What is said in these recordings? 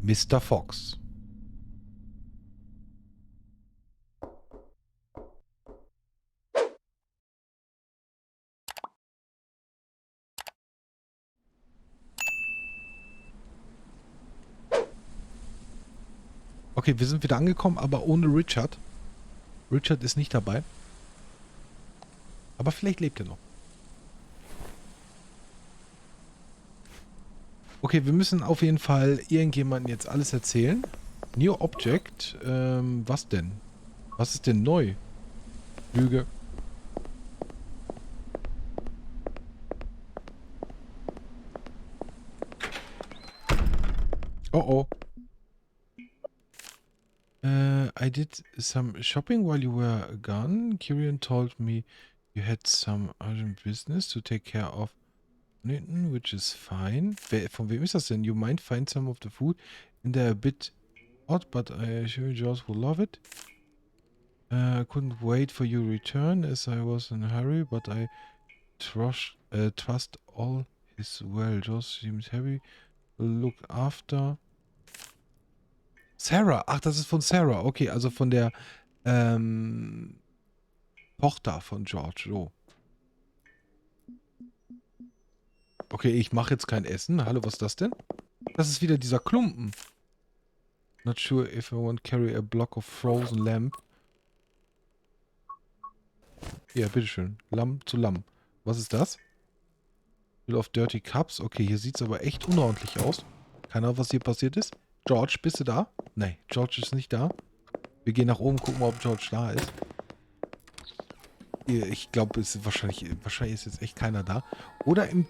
Mr. Fox. Okay, wir sind wieder angekommen, aber ohne Richard. Richard ist nicht dabei. Aber vielleicht lebt er noch. Okay, wir müssen auf jeden Fall irgendjemandem jetzt alles erzählen. New Object. Was denn? Was ist denn neu? Lüge. Oh oh. I did some shopping while you were gone. Kieran told me you had some urgent business to take care of, which is fine. Von wem ist das denn? You might find some of the food in there a bit odd, but I assure you George will love it. Couldn't wait for your return as I was in a hurry, but I trust all is well. George seems happy. Look after. Sarah. Ach, das ist von Sarah. Okay, also von der Tochter von George. So. Okay, ich mache jetzt kein Essen. Hallo, was ist das denn? Das ist wieder dieser Klumpen. Not sure if I want to carry a block of frozen lamb. Ja, bitteschön. Lamm zu Lamm. Was ist das? Bill of Dirty Cups. Okay, hier sieht es aber echt unordentlich aus. Keine Ahnung, was hier passiert ist. George, bist du da? Nein, George ist nicht da. Wir gehen nach oben, gucken mal, ob George da ist. Ich glaube, es ist wahrscheinlich ist jetzt echt keiner da. Oder im...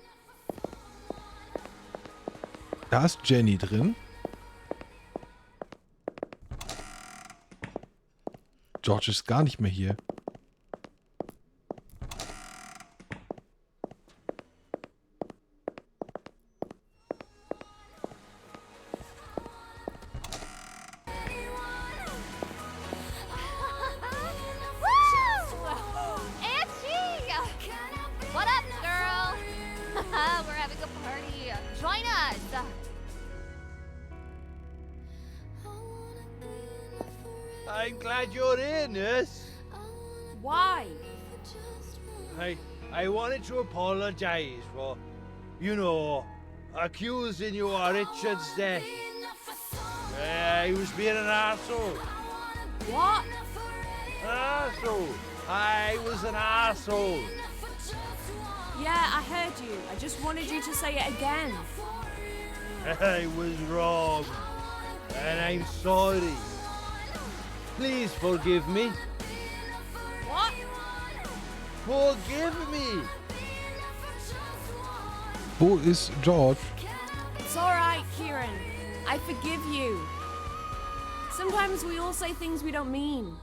Da ist Jenny drin. George ist gar nicht mehr hier. I'm glad you're here, nurse. Why? I wanted to apologize for, you know, accusing you of Richard's death. I was being an arsehole. What? Arsehole. I was an arsehole. Yeah, I heard you. I just wanted you to say it again. I was wrong. And I'm sorry. Please forgive me. What? Forgive me. Wo ist George? It's alright, Kieran. I forgive you. Sometimes we all say things we don't mean.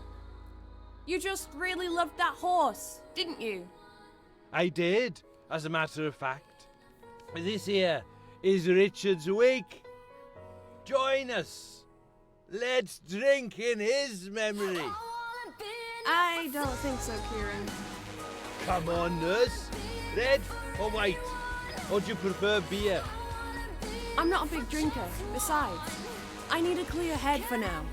You just really loved that horse, didn't you? I did, as a matter of fact. This here is Richard's wake. Join us. Let's drink in his memory. I don't think so, Kieran. Come on, nurse. Red or white? Or do you prefer beer? I'm not a big drinker. Besides, I need a clear head for now.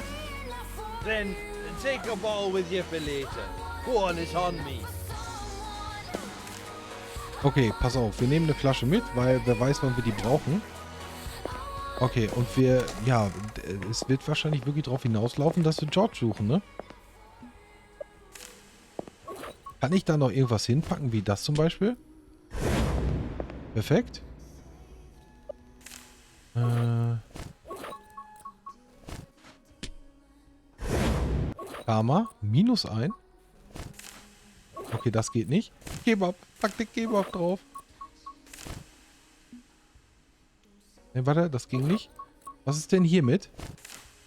Then take a bottle with you for later. Go on, it's on me. Okay, pass auf. Wir nehmen eine Flasche mit, weil wer weiß, wann wir die brauchen. Okay, und wir, ja, es wird wahrscheinlich wirklich darauf hinauslaufen, dass wir George suchen, ne? Kann ich da noch irgendwas hinpacken, wie das zum Beispiel? Perfekt. Karma, -1. Okay, das geht nicht. Kebab, pack den Kebab drauf. Ne, warte, das ging nicht. Was ist denn hiermit?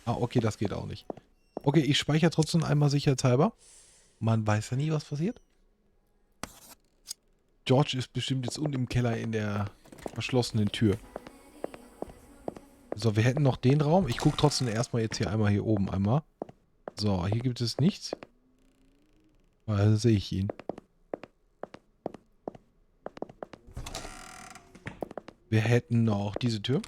Ah, okay, das geht auch nicht. Okay, ich speichere trotzdem einmal sicherheitshalber. Man weiß ja nie, was passiert. George ist bestimmt jetzt unten im Keller in der verschlossenen Tür. So, wir hätten noch den Raum. Ich gucke trotzdem erstmal jetzt hier einmal hier oben einmal. So, hier gibt es nichts. Da sehe ich ihn. Wir hätten noch diese Tür.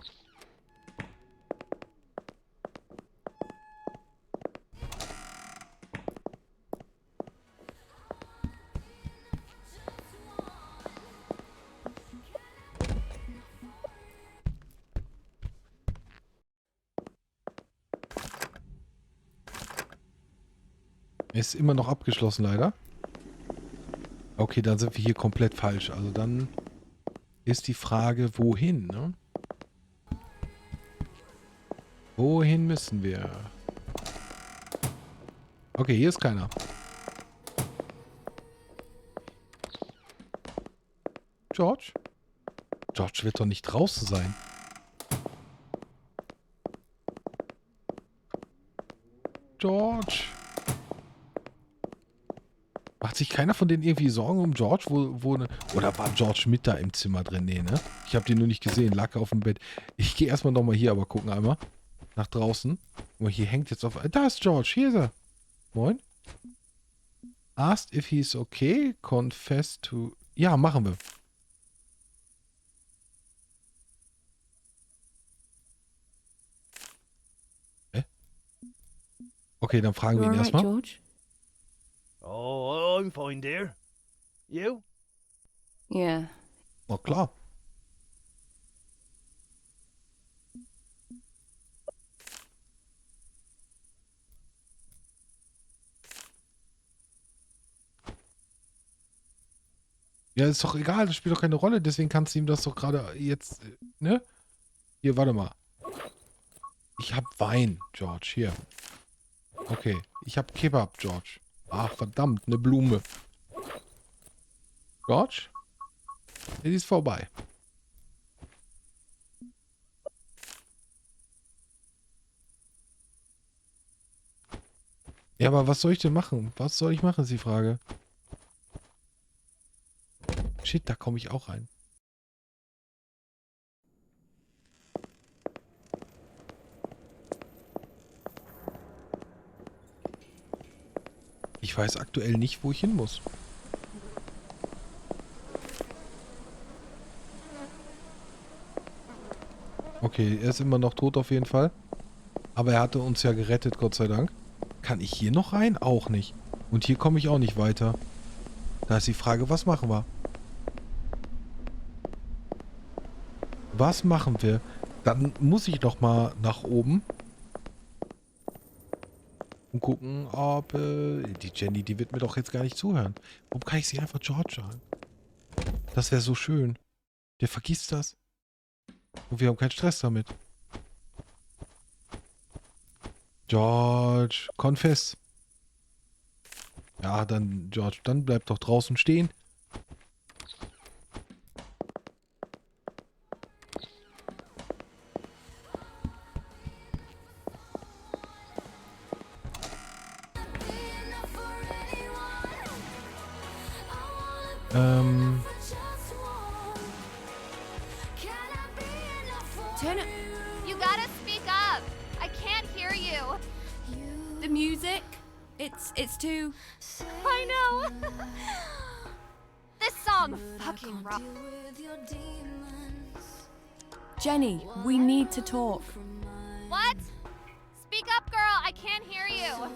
Ist immer noch abgeschlossen, leider. Okay, dann sind wir hier komplett falsch. Also dann ist die Frage, wohin, ne? Wohin müssen wir? Okay, hier ist keiner. George? George wird doch nicht draußen sein. George. Macht sich keiner von denen irgendwie Sorgen um George? Oder war George mit da im Zimmer drin? Nee, ne? Ich habe den nur nicht gesehen. Lag er auf dem Bett. Ich gehe erstmal nochmal hier aber gucken einmal. Nach draußen. Guck mal, hier hängt jetzt auf... Da ist George. Hier ist er. Moin. Asked if he's okay. Confess to... Ja, machen wir. Okay, dann fragen wir ihn erstmal. George? Oh, I'm fine, dear. You? Yeah. Na klar. Ja, ist doch egal, das spielt doch keine Rolle, deswegen kannst du ihm das doch gerade jetzt, ne? Hier, warte mal. Ich hab Wein, George, hier. Okay, ich hab Kebab, George. Ach, verdammt, eine Blume. George? Es ist vorbei. Ja, aber was soll ich denn machen? Was soll ich machen, ist die Frage. Shit, da komme ich auch rein. Ich weiß aktuell nicht, wo ich hin muss. Okay, er ist immer noch tot auf jeden Fall. Aber er hatte uns ja gerettet, Gott sei Dank. Kann ich hier noch rein? Auch nicht. Und hier komme ich auch nicht weiter. Da ist die Frage, was machen wir? Was machen wir? Dann muss ich doch mal nach oben. Und gucken, ob... die Jenny, die wird mir doch jetzt gar nicht zuhören. Warum kann ich sie einfach George sagen? Das wäre so schön. Der vergisst das. Und wir haben keinen Stress damit. George, confess. Ja, dann, George, dann bleib doch draußen stehen. Turn it... You gotta speak up. I can't hear you. The music. It's too... I know. This song fucking rocks. Jenny, we need to talk. What? Speak up, girl. I can't hear you.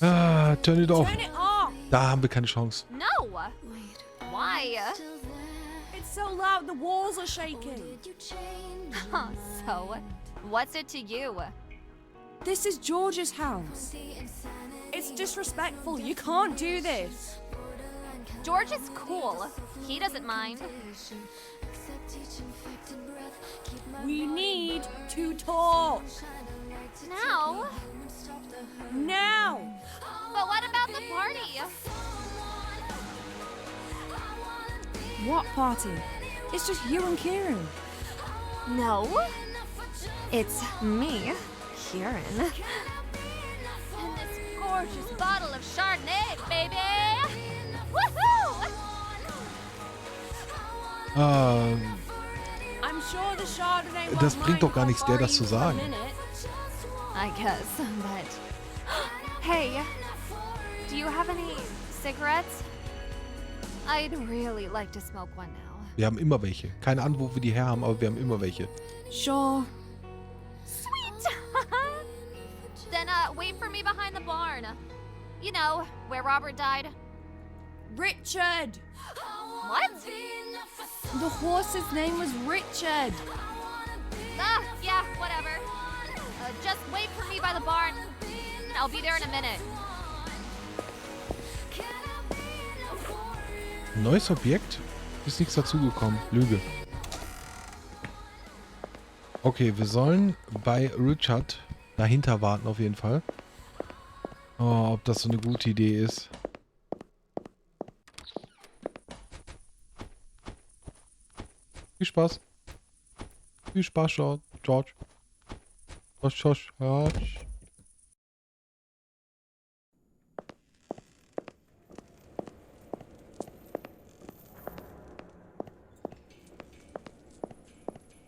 Ah, turn it off. Turn it off! Da haben wir keine Chance. No. Why? It's so loud, the walls are shaking. Huh, so, what's it to you? This is George's house. It's disrespectful. You can't do this. George is cool. He doesn't mind. We need to talk. Now? Now! But what about the party? What party? It's just you and Kieran. No. It's me, Kieran. And this gorgeous bottle of Chardonnay, baby! Woohoo! I'm sure the Chardonnay won't Das bringt doch gar mind nichts, how der far das you zu come sagen. in it. I guess, but... Hey, do you have any cigarettes? I'd really like to smoke one now. Wir haben immer welche. Keine Ahnung, wo wir die her haben, aber wir haben immer welche. Sure. Sweet! Then, wait for me behind the barn. You know, where Robert died. Richard! What? The horse's name was Richard. Ah, yeah, whatever. Just wait for me by the barn. I'll be there in a minute. Neues Objekt? Ist nichts dazugekommen. Lüge. Okay, wir sollen bei Richard dahinter warten auf jeden Fall. Oh, ob das so eine gute Idee ist. Viel Spaß. Viel Spaß, George. George.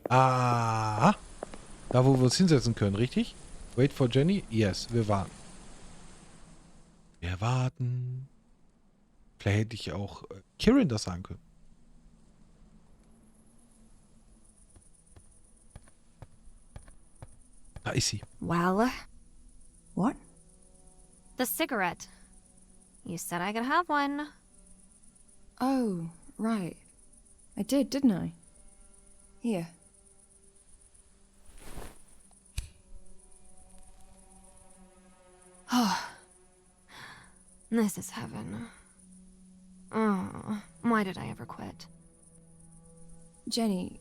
Ah, da wo wir uns hinsetzen können, richtig? Wait for Jenny? Yes, wir warten. Wir warten. Vielleicht hätte ich auch Kieran das sagen können. Da ist sie. Well, What? the cigarette. You said I could have one. Oh, right. I did, didn't I? Here. This is heaven. Oh, why did I ever quit? Jenny,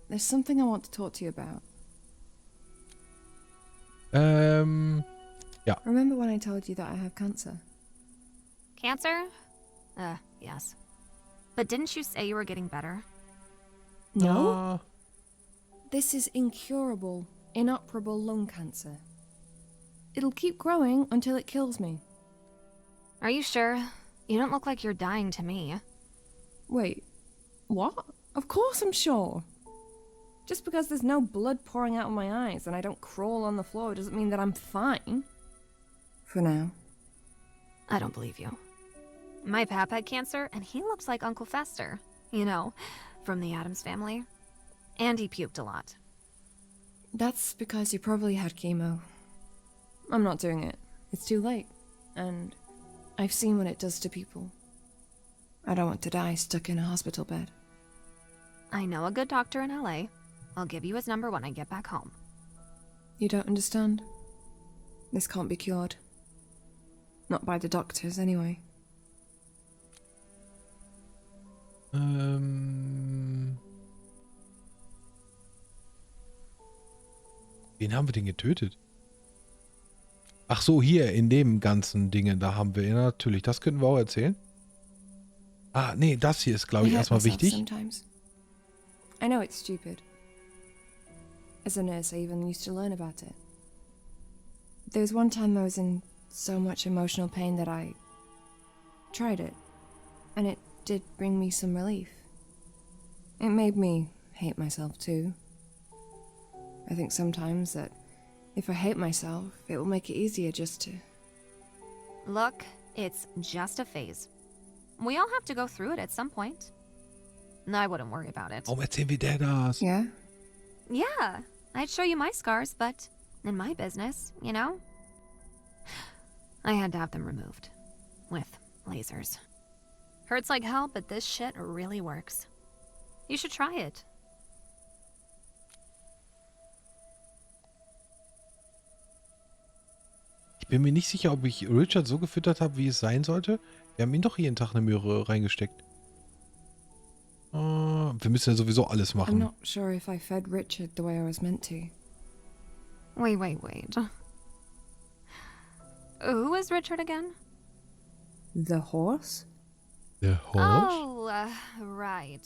there's something I want to talk to you about. Ja. Remember when I told you that I have cancer? Cancer? Yes. But didn't you say you were getting better? No. Ah, This is incurable, inoperable lung cancer. It'll keep growing until it kills me. Are you sure? You don't look like you're dying to me. Wait, what? Of course I'm sure. Just because there's no blood pouring out of my eyes and I don't crawl on the floor doesn't mean that I'm fine. For now. I don't believe you. My pap had cancer, and he looks like Uncle Fester. You know, from the Addams family. And he puked a lot. That's because you probably had chemo. I'm not doing it. It's too late. And I've seen what it does to people. I don't want to die stuck in a hospital bed. I know a good doctor in LA. I'll give you his number when I get back home. You don't understand? This can't be cured. Not by the doctors, anyway. Wen haben wir denn getötet? Ach so, hier in dem ganzen Dingen, da haben wir ja natürlich, das könnten wir auch erzählen. Ah, nee, das hier ist, glaube ich, I hurt erstmal myself wichtig. Sometimes. I know it's stupid. As a nurse, I even used to learn about it. There was one time I was in so much emotional pain that I tried it, and it did bring me some relief. It made me hate myself too. I think sometimes that if I hate myself, it will make it easier just to... Look, it's just a phase. We all have to go through it at some point. I wouldn't worry about it. Warum erzählen wir der das? Yeah? Yeah, I'd show you my scars, but in my business, you know? I had to have them removed. With lasers. Hurts like hell, but this shit really works. You should try it. Ich bin mir nicht sicher, ob ich Richard so gefüttert habe, wie es sein sollte. Wir haben ihn doch jeden Tag eine Möhre reingesteckt. Wir müssen ja sowieso alles I'm machen. not sure if I fed Richard the way I was meant to. Wait. Who is Richard again? The horse? Der Horst? Oh, right.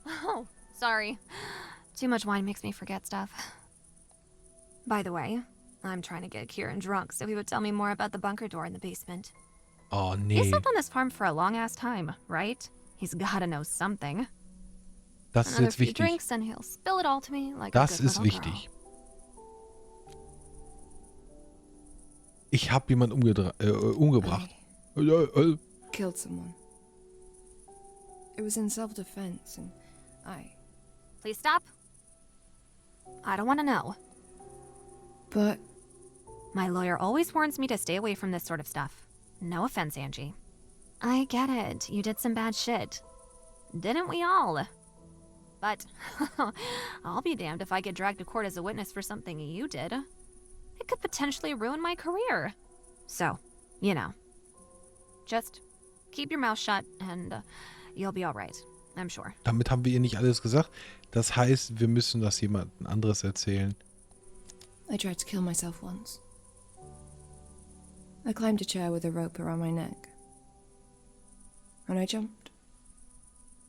Oh, sorry. Too much wine makes me forget stuff. By the way, I'm trying to get Kieran drunk so he would tell me more about the bunker door in the basement. Oh, He's nee. lived on this farm for a long-ass time, right? He's gotta know something. Das ist Another jetzt few wichtig. drinks and he'll spill it all to me like Das a good ist little wichtig. Ich habe jemanden umgebracht. Killed someone. It was in self-defense, and Girl. Please stop. I don't want to know. But My lawyer always warns me to stay away from this sort of stuff. No offense, Angie. I get it. You did some bad shit. Didn't we all? But I'll be damned if I get dragged to court as a witness for something you did. It could potentially ruin my career. So, you know, just keep your mouth shut and you'll be all right. I'm sure. Damit haben wir ihr nicht alles gesagt. Das heißt, wir müssen das jemand anderes erzählen. I tried to kill myself once. I climbed a chair with a rope around my neck. And I jumped.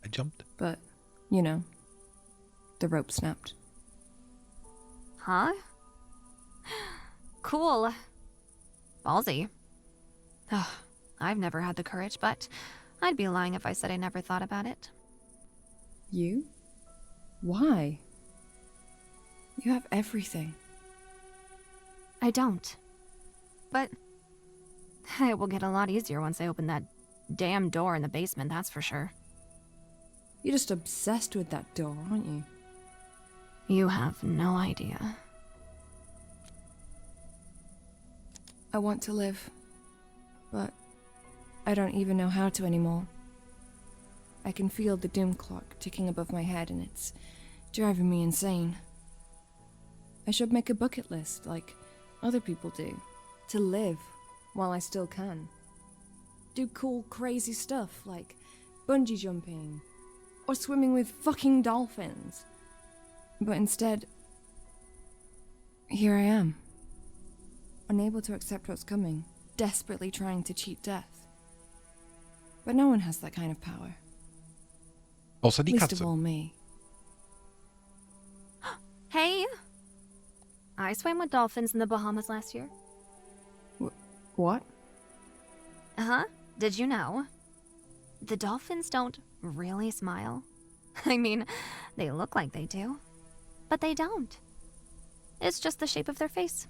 I jumped. But, you know, the rope snapped. Huh? Cool. Ballsy. Ugh, I've never had the courage, but I'd be lying if I said I never thought about it. You? Why? You have everything. I don't. But it will get a lot easier once I open that damn door in the basement, that's for sure. You're just obsessed with that door, aren't you? You have no idea. I want to live, but I don't even know how to anymore. I can feel the doom clock ticking above my head and it's driving me insane. I should make a bucket list like other people do, to live while I still can. Do cool, crazy stuff like bungee jumping or swimming with fucking dolphins. But instead, here I am, unable to accept what's coming, desperately trying to cheat death. But no one has that kind of power. Außer die Least of Katze. all me. Hey! I swam with dolphins in the Bahamas last year. What? Uh-huh. Did you know? The dolphins don't really smile. I mean, they look like they do. But they don't. It's just the shape of their face.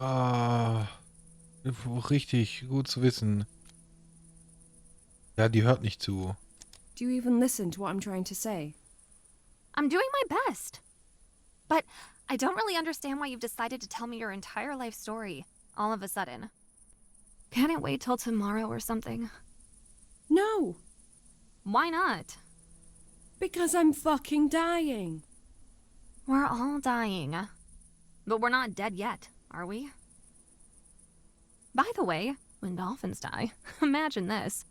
Ah, richtig, gut zu wissen. Ja, die hört nicht zu. Do you even listen to what I'm trying to say? I'm doing my best. But I don't really understand why you've decided to tell me your entire life story all of a sudden. Can't it wait till tomorrow or something? No! Why not? Because I'm fucking dying! We're all dying. But we're not dead yet, are we? By the way, when dolphins die, imagine this.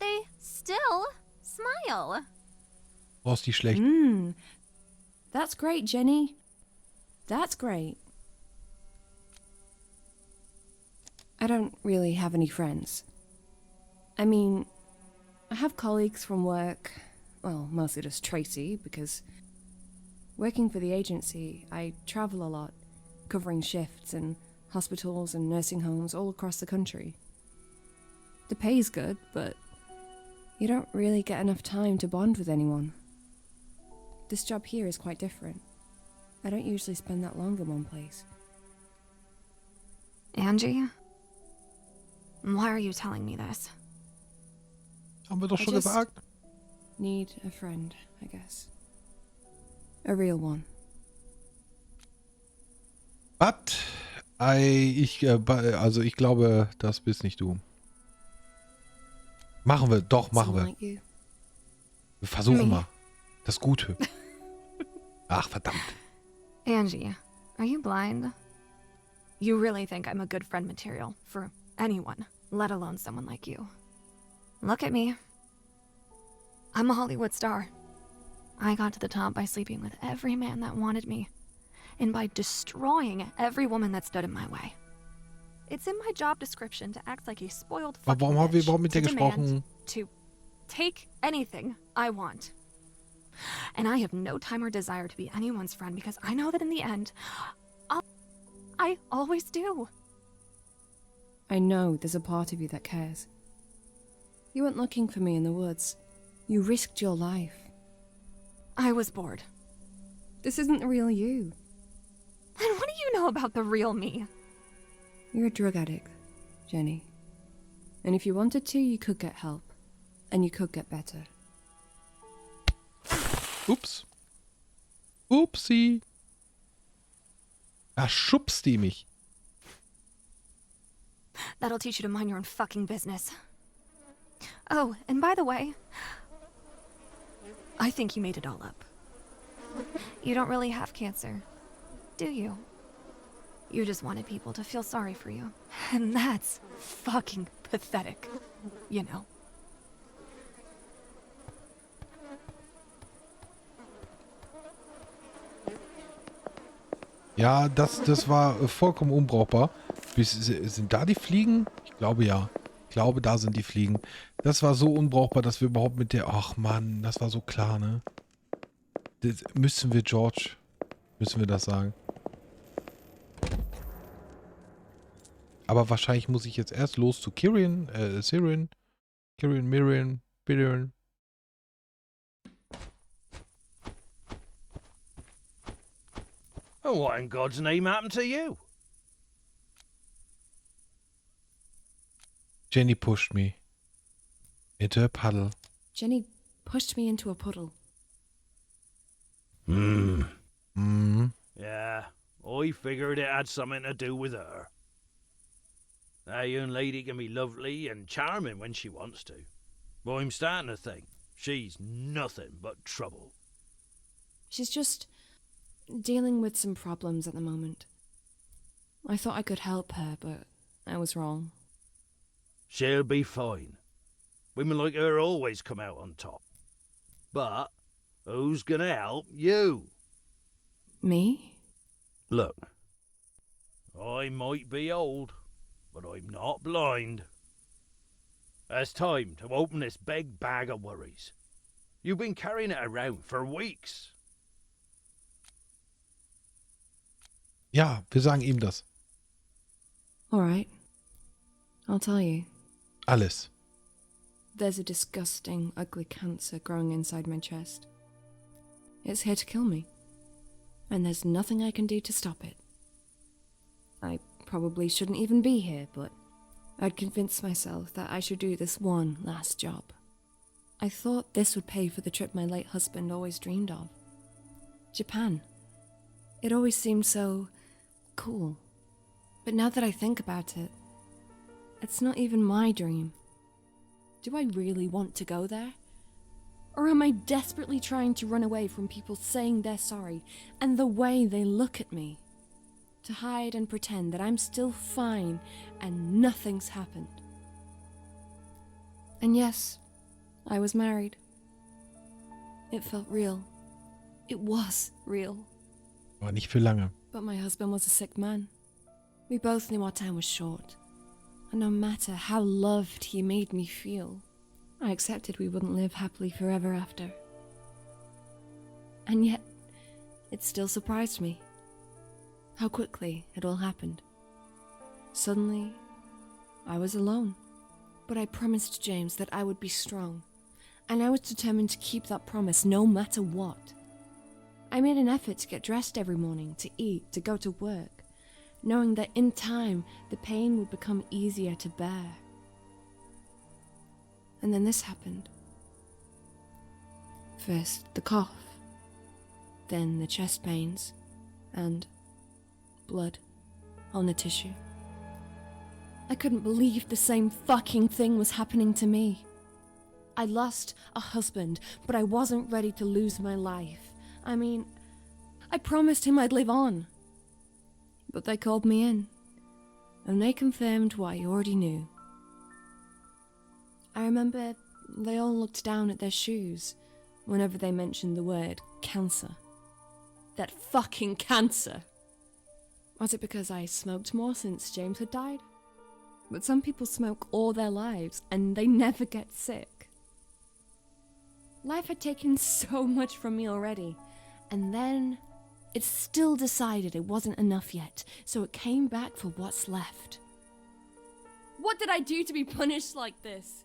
They still smile. Brauchst die schlecht. That's great, Jenny. That's great. I don't really have any friends. I mean, I have colleagues from work. Well, mostly just Tracy, because working for the agency, I travel a lot, covering shifts in hospitals and nursing homes all across the country. The pay's good, but you don't really get enough time to bond with anyone. This job here is quite different. I don't usually spend that long in one place. Angie? Why are you telling me this? Haben wir doch I schon just- gesagt. Need a friend, I guess. A real one. But, also ich glaube, das bist nicht du. Machen wir, doch, machen Someone wir. like you. Wir versuchen Me. mal. Das Gute. Ach, verdammt. Angie, are you blind? You really think I'm a good friend material for anyone, let alone someone like you. Look at me. I'm a Hollywood star. I got to the top by sleeping with every man that wanted me, and by destroying every woman that stood in my way. It's in my job description to act like a spoiled Aber fucking warum haben wir bitch, überhaupt mit to dir demand, gesprochen? to take anything I want. And I have no time or desire to be anyone's friend because I know that in the end, I always do. I know there's a part of you that cares. You weren't looking for me in the woods. You risked your life. I was bored. This isn't the real you. And what do you know about the real me? You're a drug addict, Jenny. And if you wanted to, you could get help. And you could get better. Ups. Upsi. Da schubst die mich. That'll teach you to mind your own fucking business. Oh, and by the way, I think you made it all up. You don't really have cancer, do you? You just wanted people to feel sorry for you. And that's fucking pathetic, you know. Ja, das war vollkommen unbrauchbar. Sind da die Fliegen? Ich glaube ja. Ich glaube, da sind die Fliegen. Das war so unbrauchbar, dass wir überhaupt mit der... Ach Mann, das war so klar, ne? Das müssen wir, George. Müssen wir das sagen. Aber wahrscheinlich muss ich jetzt erst los zu Kirian, Miriam, Bittern. Oh, what in God's name happened to you? Jenny pushed me into a puddle. Jenny pushed me into a puddle. Yeah, I figured it had something to do with her. That young lady can be lovely and charming when she wants to. But I'm starting to think she's nothing but trouble. She's just dealing with some problems at the moment. I thought I could help her, but I was wrong. She'll be fine. Women like her always come out on top. But who's gonna help you? Me? Look, I might be old, but I'm not blind. It's time to open this big bag of worries. You've been carrying it around for weeks. Ja, wir sagen ihm das. All right. I'll tell you. Alles. There's a disgusting, ugly cancer growing inside my chest. It's here to kill me. And there's nothing I can do to stop it. I probably shouldn't even be here, but I'd convinced myself that I should do this one last job. I thought this would pay for the trip my late husband always dreamed of. Japan. It always seemed so cool. But now that I think about it, it's not even my dream. Do I really want to go there? Or am I desperately trying to run away from people saying they're sorry and the way they look at me? To hide and pretend that I'm still fine and nothing's happened. And yes, I was married. It felt real. It was real. Aber nicht für lange. But my husband was a sick man. We both knew our time was short. And no matter how loved he made me feel, I accepted we wouldn't live happily forever after. And yet, it still surprised me how quickly it all happened. Suddenly, I was alone. But I promised James that I would be strong, and I was determined to keep that promise no matter what. I made an effort to get dressed every morning, to eat, to go to work, knowing that in time the pain would become easier to bear. And then this happened. First the cough, then the chest pains, and blood on the tissue. I couldn't believe the same fucking thing was happening to me. I lost a husband, but I wasn't ready to lose my life. I mean, I promised him I'd live on. But they called me in, and they confirmed what I already knew. I remember they all looked down at their shoes whenever they mentioned the word cancer. That fucking cancer! Was it because I smoked more since James had died? But some people smoke all their lives and they never get sick. Life had taken so much from me already, and then it still decided it wasn't enough yet, so it came back for what's left. What did I do to be punished like this?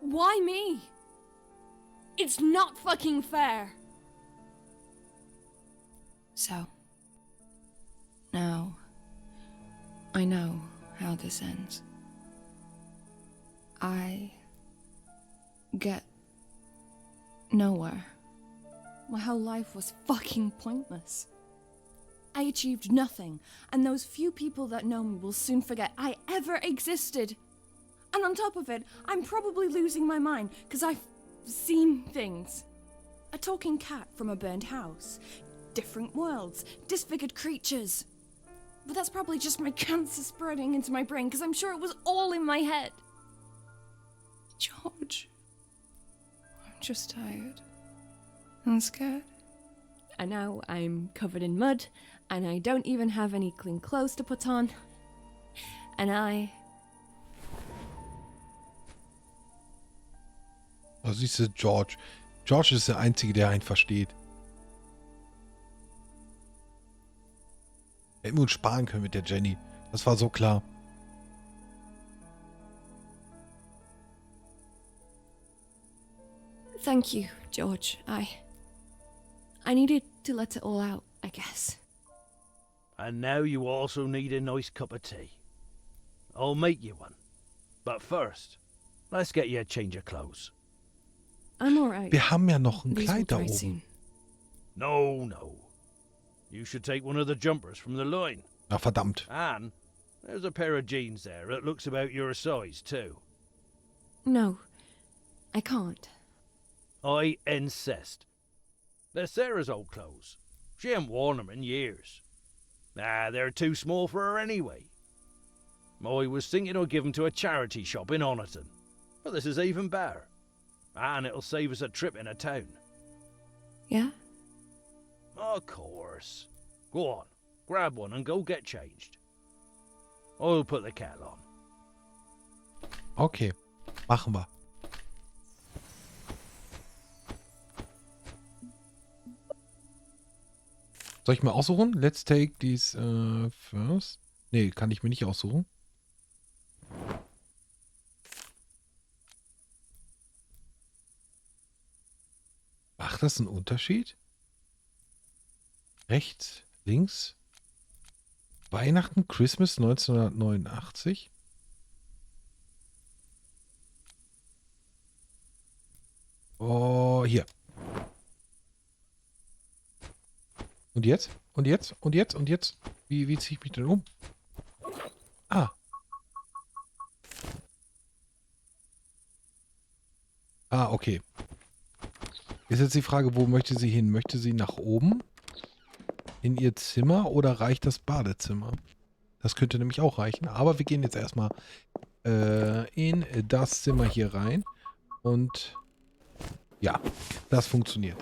Why me? It's not fucking fair. So, now, I know how this ends. I get nowhere. My whole life was fucking pointless. I achieved nothing, and those few people that know me will soon forget I ever existed. And on top of it, I'm probably losing my mind because I've seen things. A talking cat from a burned house. Different worlds. Disfigured creatures. But that's probably just my cancer spreading into my brain because I'm sure it was all in my head. George. I'm just tired. And scared. And now I'm covered in mud, and I don't even have any clean clothes to put on. And Oh, siehst du, George. George ist der Einzige, der einen versteht. Hätten wir uns sparen können mit der Jenny. Das war so klar. Thank you, George. I needed to let it all out, I guess. And now you also need a nice cup of tea. I'll make you one. But first, let's get you a change of clothes. I'm alright. Wir haben ja noch ein These will Kleid da dry oben. soon. No. You should take one of the jumpers from the line. Na verdammt. And there's a pair of jeans there that looks about your size too. No, I can't. I insist. They're Sarah's old clothes. She ain't worn them in years. They're too small for her anyway. I was thinking I'd give them to a charity shop in Oniton. But this is even better. And it'll save us a trip in a town. Yeah? Of course. Go on, grab one and go get changed. I'll put the kettle on. Okay, machen wir. Soll ich mal aussuchen? Let's take these first. Nee, kann ich mir nicht aussuchen. Macht das einen Unterschied? Rechts, links. Weihnachten, Christmas 1989. Oh, hier. Und jetzt? Und jetzt? Und jetzt? Und jetzt? Wie ziehe ich mich denn um? Ah. Ah, okay. Ist jetzt die Frage, wo möchte sie hin? Möchte sie nach oben? In ihr Zimmer oder reicht das Badezimmer? Das könnte nämlich auch reichen. Aber wir gehen jetzt erstmal in das Zimmer hier rein. Und ja, das funktioniert.